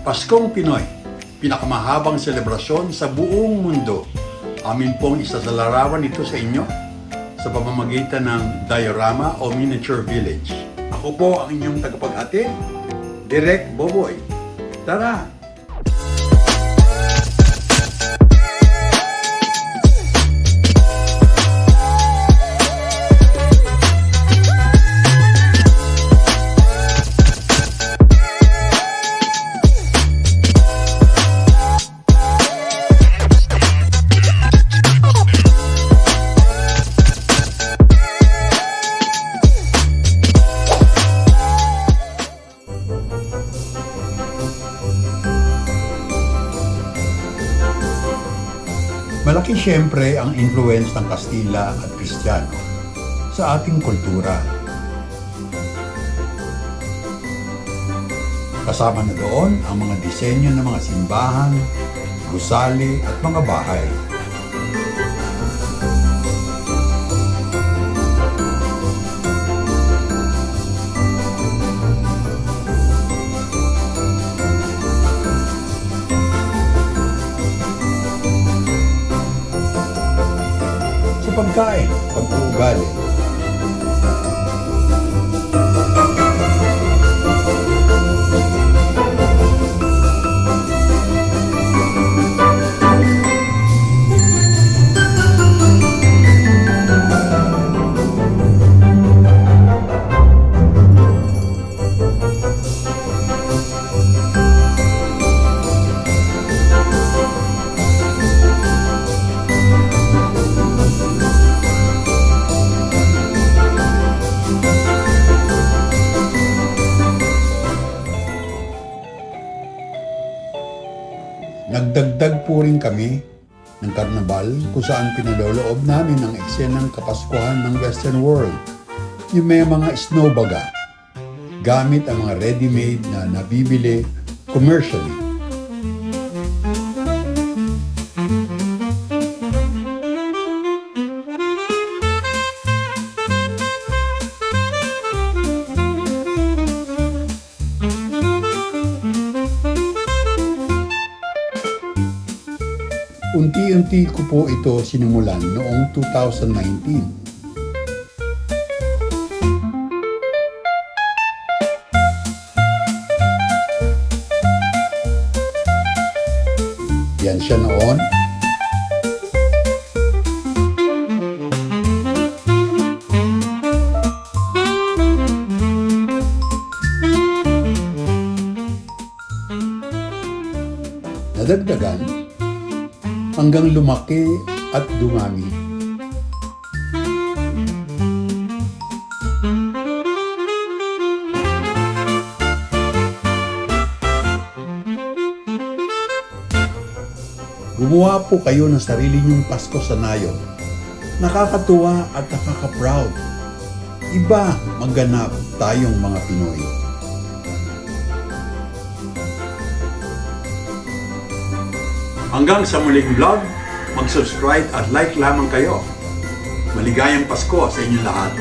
Paskong Pinoy, pinakamahabang selebrasyon sa buong mundo. Amin pong isasalarawan ito sa inyo sa pamamagitan ng diorama o miniature village. Ako po ang inyong tagapaghatid, Direk Boboy. Tara! Malaki siyempre ang influence ng Kastila at Kristiyano sa ating kultura. Kasama na doon ang mga disenyo ng mga simbahan, gusali at mga bahay. Pagkain, pag-uugali. Nagdagdag po rin kami ng karnabal kung saan pinaloloob namin ang eksenang kapaskuhan ng Western world. Yung may mga snowbaga, gamit ang mga ready-made na nabibili commercially. Unti-unti ko po ito sinimulan noong 2019. Yan siya noon. Nadagdagan hanggang lumaki at dumami. Gumawa po kayo ng sarili niyong Pasko sa nayon. Nakakatuwa at nakaka-proud. Iba maganap tayong mga Pinoy. Hanggang sa muling vlog, mag-subscribe at like lamang kayo. Maligayang Pasko sa inyong lahat.